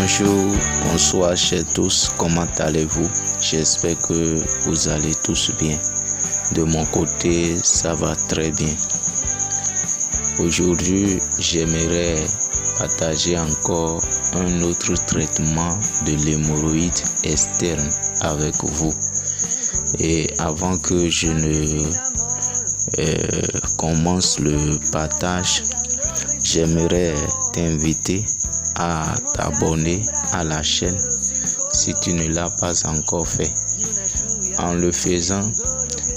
Bonjour, bonsoir chers tous, comment allez-vous? J'espère que vous allez tous bien. De mon côté, ça va très bien. Aujourd'hui, j'aimerais partager encore un autre traitement de l'hémorroïde externe avec vous. Et avant que je ne commence le partage, j'aimerais t'inviter à t'abonner à la chaîne si tu ne l'as pas encore fait. En le faisant,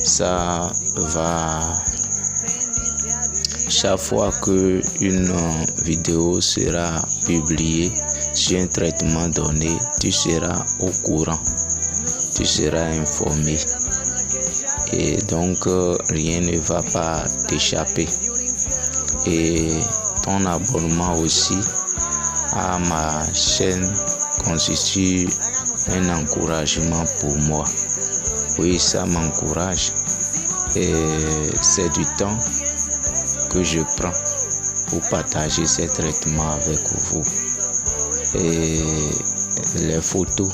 ça va, chaque fois que une vidéo sera publiée sur un traitement donné, tu seras au courant, tu seras informé et donc rien ne va pas t'échapper. Et ton abonnement aussi à ma chaîne constitue un encouragement pour moi. Oui, ça m'encourage et c'est du temps que je prends pour partager ces traitements avec vous. Et les photos,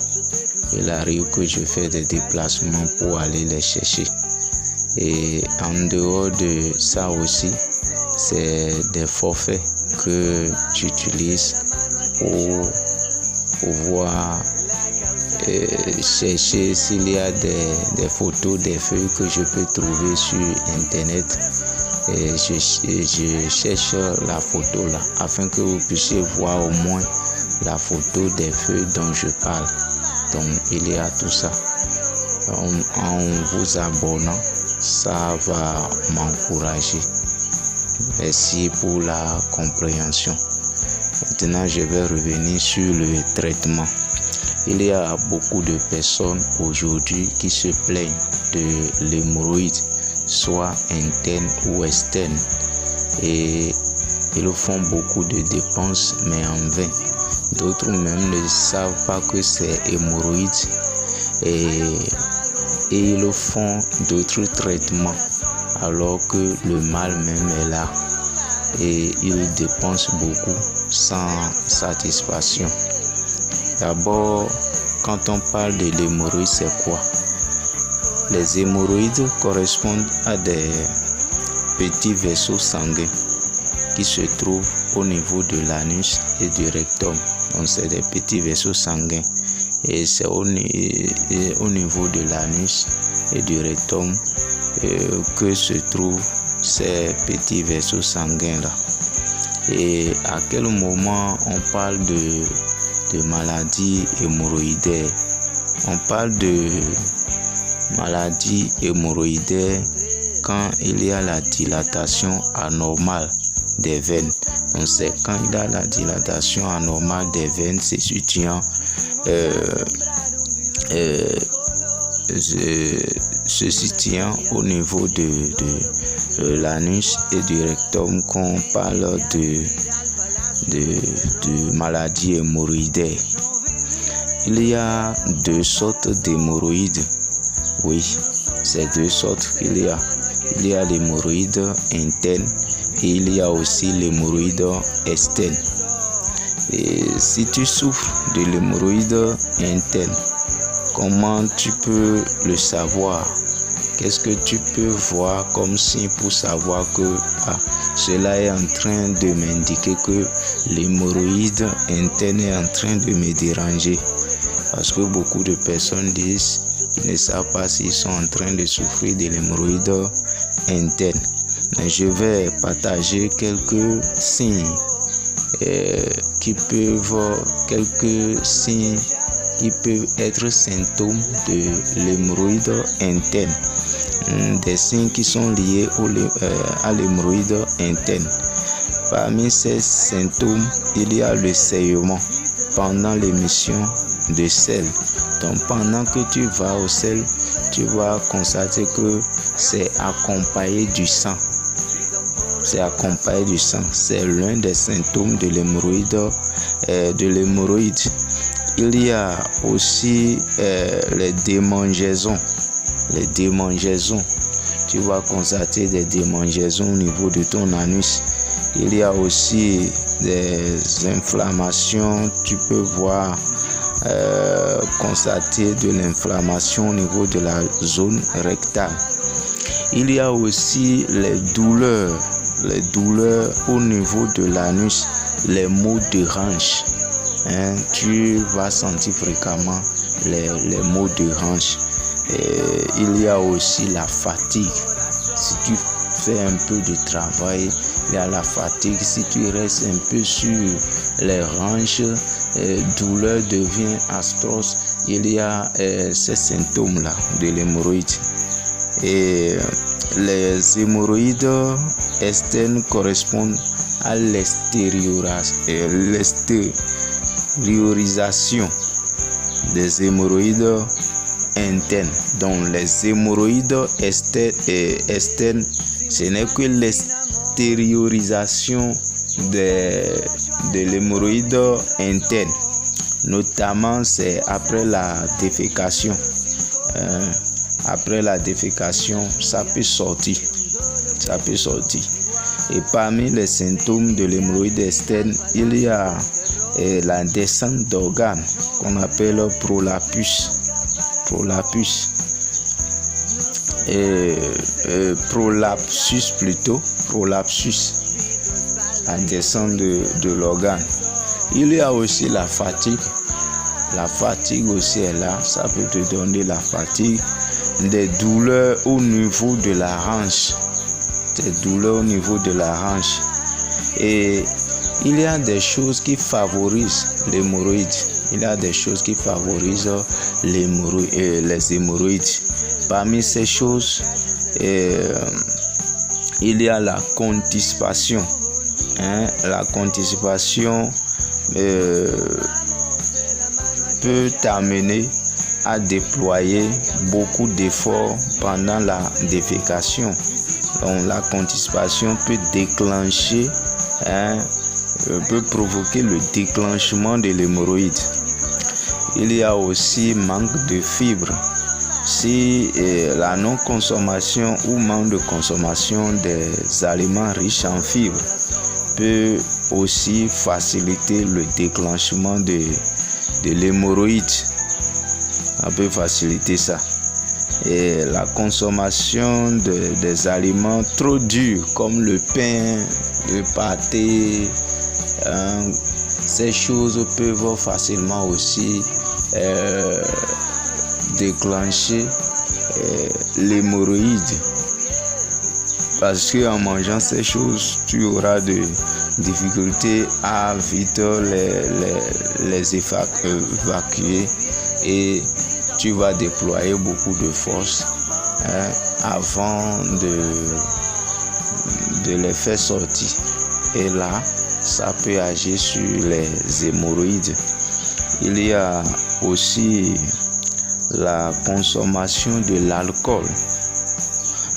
il arrive que je fais des déplacements pour aller les chercher. Et en dehors de ça aussi, c'est des forfaits que j'utilise pour pouvoir chercher s'il y a des photos, des feuilles que je peux trouver sur internet. Et je cherche la photo là afin que vous puissiez voir au moins la photo des feuilles dont je parle. Donc il y a tout ça. En vous abonnant, ça va m'encourager. Merci pour la compréhension. Maintenant, je vais revenir sur le traitement. Il y a beaucoup de personnes aujourd'hui qui se plaignent de l'hémorroïde, soit interne ou externe. Et ils font beaucoup de dépenses, mais en vain. D'autres même ne savent pas que c'est hémorroïde et ils font d'autres traitements alors que le mal même est là. Et ils dépensent beaucoup sans satisfaction. D'abord, quand on parle de l'hémorroïde, c'est quoi? Les hémorroïdes correspondent à des petits vaisseaux sanguins qui se trouvent au niveau de l'anus et du rectum. Donc c'est des petits vaisseaux sanguins et c'est au niveau de l'anus et du rectum que se trouvent ces petits vaisseaux sanguins là. Et à quel moment on parle de maladie hémorroïdaire? On parle de maladie hémorroïdaire quand il y a la dilatation anormale des veines. Donc c'est quand il y a la dilatation anormale des veines se situant au niveau de l'anus et du rectum qu'on parle de maladie hémorroïdaire. Il y a deux sortes d'hémorroïdes. Oui, c'est deux sortes qu'il y a. Il y a l'hémorroïde interne et il y a aussi l'hémorroïde externe. Et si tu souffres de l'hémorroïde interne, comment tu peux le savoir? Qu'est-ce que tu peux voir comme signe pour savoir que cela est en train de m'indiquer que l'hémorroïde interne est en train de me déranger? Parce que beaucoup de personnes disent qu'ils ne savent pas s'ils sont en train de souffrir de l'hémorroïde interne. Mais je vais partager quelques signes qui peuvent être symptômes de l'hémorroïde interne. Des signes qui sont liés à l'hémorroïde interne. Parmi ces symptômes, il y a le saignement pendant l'émission de sel. Donc pendant que tu vas au sel, tu vas constater que c'est accompagné du sang. C'est accompagné du sang. C'est l'un des symptômes de l'hémorroïde. Il y a aussi les démangeaisons. Les démangeaisons. Tu vas constater des démangeaisons au niveau de ton anus. Il y a aussi des inflammations, tu peux voir constater de l'inflammation au niveau de la zone rectale. Il y a aussi les douleurs au niveau de l'anus, les maux de hanche. Tu vas sentir fréquemment les maux de hanche. Il y a aussi la fatigue. Si tu fais un peu de travail, il y a la fatigue. Si tu restes un peu sur les hanches, douleur devient atroce. Il y a ces symptômes-là de l'hémorroïde. Et les hémorroïdes externes correspondent à l'extériorisation des hémorroïdes internes. Donc les hémorroïdes externes, ce n'est que l'extériorisation de l'hémorroïde interne. Notamment, c'est après la défécation. Après la défécation, ça peut sortir. Et parmi les symptômes de l'hémorroïde externe, il y a la descente d'organes qu'on appelle prolapsus. Prolapsus, la descente de l'organe. Il y a aussi la fatigue. La fatigue aussi est là, ça peut te donner la fatigue. Des douleurs au niveau de la hanche. Et il y a des choses qui favorisent l'hémorroïde. Les hémorroïdes. Parmi ces choses, il y a la constipation. La constipation peut t'amener à déployer beaucoup d'efforts pendant la défécation. Donc la constipation peut provoquer le déclenchement de l'hémorroïde. Il y a aussi manque de fibres. Si la non-consommation ou manque de consommation des aliments riches en fibres peut aussi faciliter le déclenchement de l'hémorroïde. Ça peut faciliter ça. Et la consommation des aliments trop durs comme le pain, le pâté, ces choses peuvent facilement aussi déclencher l'hémorroïde. Parce qu'en mangeant ces choses, tu auras des difficultés à vite les évacuer et tu vas déployer beaucoup de force avant de les faire sortir. Et là, ça peut agir sur les hémorroïdes. Il y a aussi la consommation de l'alcool.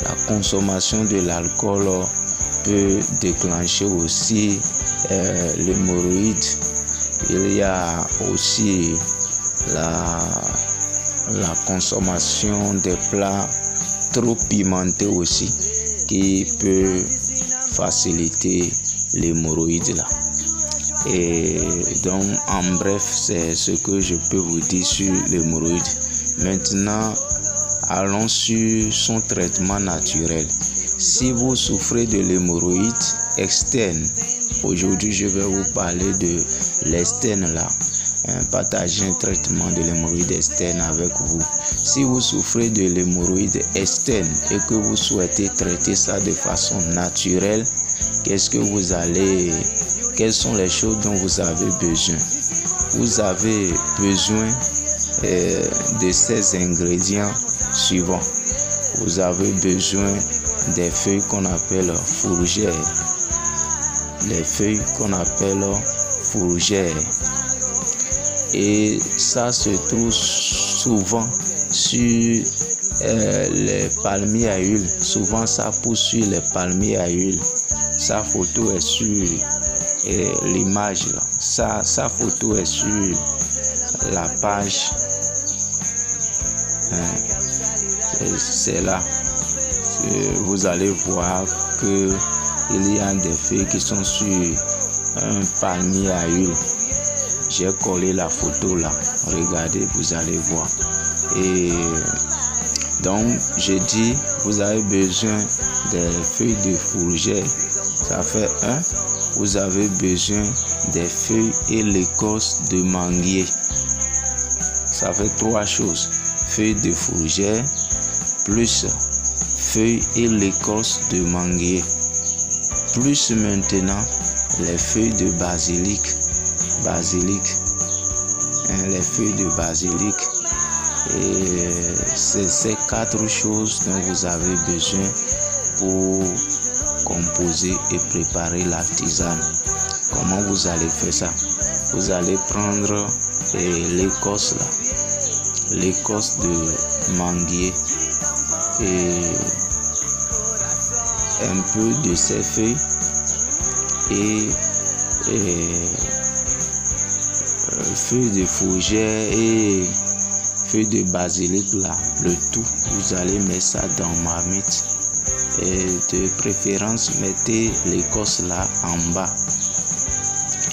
La consommation de l'alcool peut déclencher aussi l'hémorroïde. Il y a aussi la consommation des plats trop pimentés aussi qui peut faciliter l'hémorroïde là. Et donc en bref, c'est ce que je peux vous dire sur l'hémorroïde. Maintenant, allons sur son traitement naturel. Si vous souffrez de l'hémorroïde externe, aujourd'hui je vais vous parler de l'externe là. Partager un traitement de l'hémorroïde externe avec vous. Si vous souffrez de l'hémorroïde externe et que vous souhaitez traiter ça de façon naturelle, quelles sont les choses dont vous avez besoin? Vous avez besoin de ces ingrédients suivants. Vous avez besoin des feuilles qu'on appelle fourragères. Les feuilles qu'on appelle fourragères. Et ça se trouve souvent sur les palmiers à huile. Souvent ça pousse sur les palmiers à huile. Sa photo est sur l'image là. Sa photo est sur la page. C'est là. Vous allez voir que il y a des feuilles qui sont sur un palmier à huile. J'ai collé la photo là. Regardez, vous allez voir. Et donc, j'ai dit, vous avez besoin des feuilles de fourragère. Ça fait 1. Vous avez besoin des feuilles et l'écorce de manguier. Ça fait 3 choses. Feuilles de fourragère plus feuilles et l'écorce de manguier. Plus maintenant les feuilles de basilic. Les feuilles de basilic. Et c'est ces 4 choses dont vous avez besoin pour composer et préparer la tisane. Comment vous allez faire ça? Vous allez prendre l'écorce là, l'écorce de manguier et un peu de ces feuilles et feuilles de fougère et feuilles de basilic là, le tout, vous allez mettre ça dans marmite et de préférence mettez l'écorce là en bas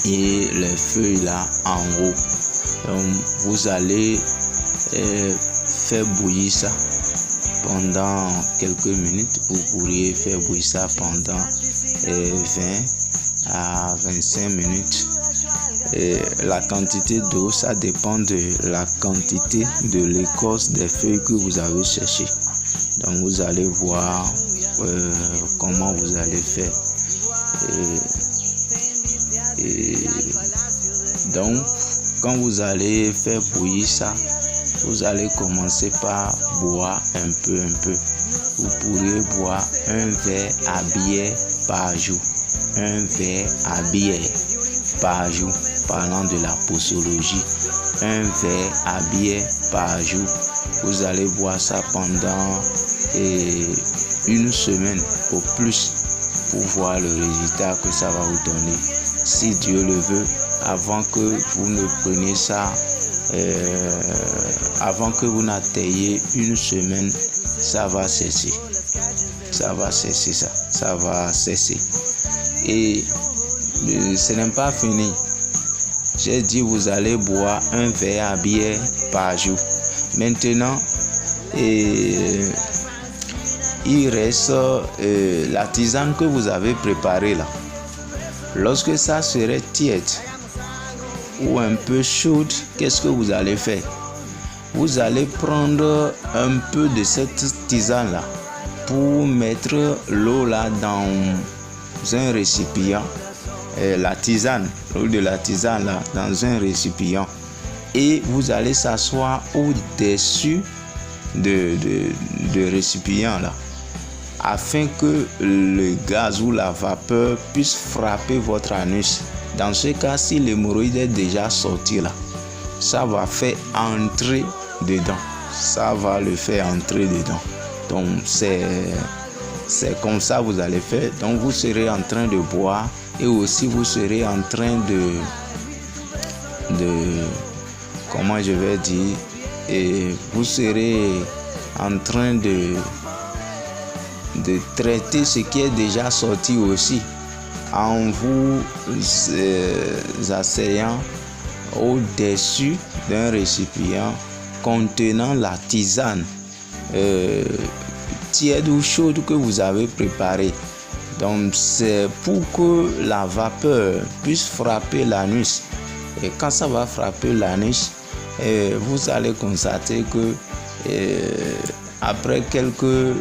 et les feuilles là en haut. Donc, vous allez faire bouillir ça pendant quelques minutes. Vous pourriez faire bouillir ça pendant 20 à 25 minutes. Et la quantité d'eau, ça dépend de la quantité de l'écorce des feuilles que vous avez cherché. Donc vous allez voir comment vous allez faire. Donc quand vous allez faire bouillir ça, vous allez commencer par boire un peu. Vous pourrez boire un verre à bière par jour. Un verre à bière par jour. Parlant de la posologie, un verre à bière par jour. Vous allez boire ça pendant une semaine au plus pour voir le résultat que ça va vous donner. Si Dieu le veut, avant que vous ne preniez ça, avant que vous n'atteigniez une semaine, ça va cesser. Ça va cesser. Et ce n'est pas fini. J'ai dit vous allez boire un verre à bière par jour. Maintenant, il reste la tisane que vous avez préparée là. Lorsque ça serait tiède ou un peu chaude, qu'est-ce que vous allez faire? Vous allez prendre un peu de cette tisane là pour mettre l'eau là dans un récipient. L'eau de la tisane là, dans un récipient et vous allez s'asseoir au-dessus de récipient là afin que le gaz ou la vapeur puisse frapper votre anus. Dans ce cas, si l'hémorroïde est déjà sorti là, ça va faire entrer dedans. Ça va le faire entrer dedans. Donc c'est comme ça vous allez faire. Donc vous serez en train de boire. Et aussi vous serez en train de comment je vais dire, et vous serez en train de traiter ce qui est déjà sorti aussi en vous asseyant au-dessus d'un récipient contenant la tisane tiède ou chaude que vous avez préparée. Donc c'est pour que la vapeur puisse frapper l'anus. Et quand ça va frapper l'anus, vous allez constater que après quelques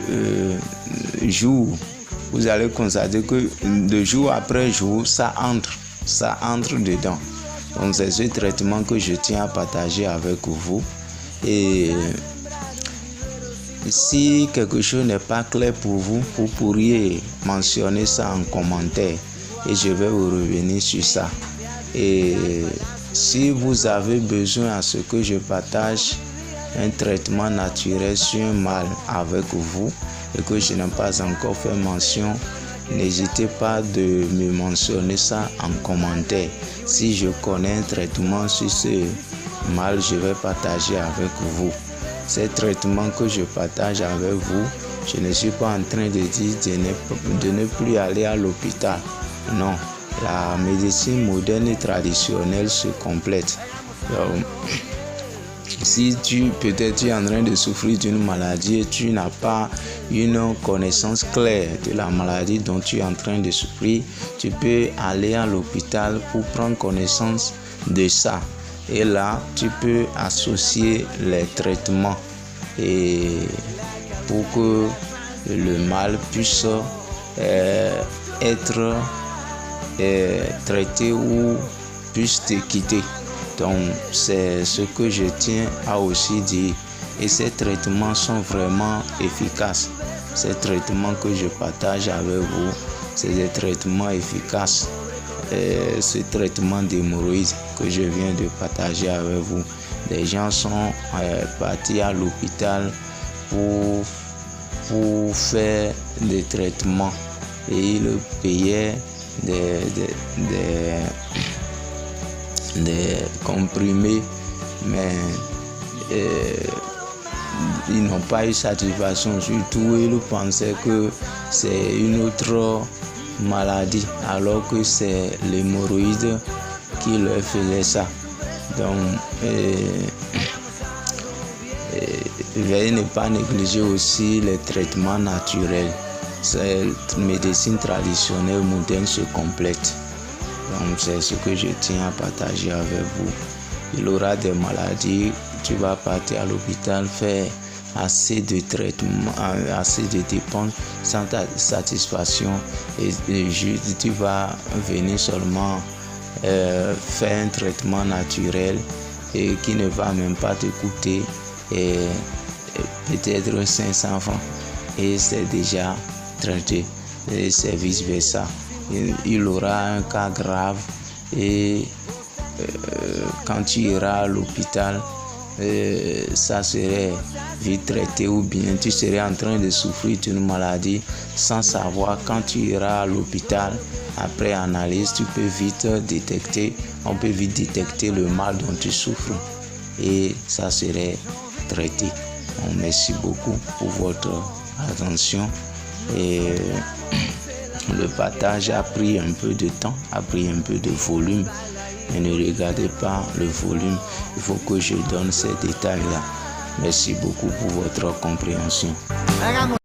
jours, vous allez constater que de jour après jour, ça entre dedans. Donc c'est ce traitement que je tiens à partager avec vous. Et si quelque chose n'est pas clair pour vous, vous pourriez mentionner ça en commentaire et je vais vous revenir sur ça. Et si vous avez besoin à ce que je partage un traitement naturel sur un mal avec vous et que je n'ai pas encore fait mention, n'hésitez pas de me mentionner ça en commentaire. Si je connais un traitement sur ce mal, je vais partager avec vous. Ces traitements que je partage avec vous, je ne suis pas en train de dire de ne plus aller à l'hôpital. Non, la médecine moderne et traditionnelle se complètent. Donc, si peut-être tu es en train de souffrir d'une maladie et tu n'as pas une connaissance claire de la maladie dont tu es en train de souffrir, tu peux aller à l'hôpital pour prendre connaissance de ça. Et là, tu peux associer les traitements et pour que le mal puisse être traité ou puisse te quitter. Donc, c'est ce que je tiens à aussi dire. Et ces traitements sont vraiment efficaces. Ces traitements que je partage avec vous, c'est des traitements efficaces. Ce traitement d'hémorroïdes que je viens de partager avec vous, des gens sont partis à l'hôpital pour faire des traitements et ils payaient des comprimés, mais ils n'ont pas eu satisfaction. Surtout, ils pensaient que c'est une autre maladie, alors que c'est l'hémorroïde qui leur faisait ça. Donc, veuillez ne pas négliger aussi les traitements naturels. Cette médecine traditionnelle moderne se complète. Donc, c'est ce que je tiens à partager avec vous. Il aura des maladies, tu vas partir à l'hôpital, faire assez de traitements, assez de dépenses sans ta satisfaction et juste tu vas venir seulement faire un traitement naturel et qui ne va même pas te coûter peut-être 500 francs et c'est déjà traité et c'est vice versa. Il aura un cas grave et quand tu iras à l'hôpital, ça serait vite traité ou bien tu serais en train de souffrir d'une maladie sans savoir. Quand tu iras à l'hôpital, après analyse, on peut vite détecter le mal dont tu souffres et ça serait traité. Donc, merci beaucoup pour votre attention et le partage a pris un peu de temps, a pris un peu de volume. Mais ne regardez pas le volume, il faut que je donne ces détails-là. Merci beaucoup pour votre compréhension.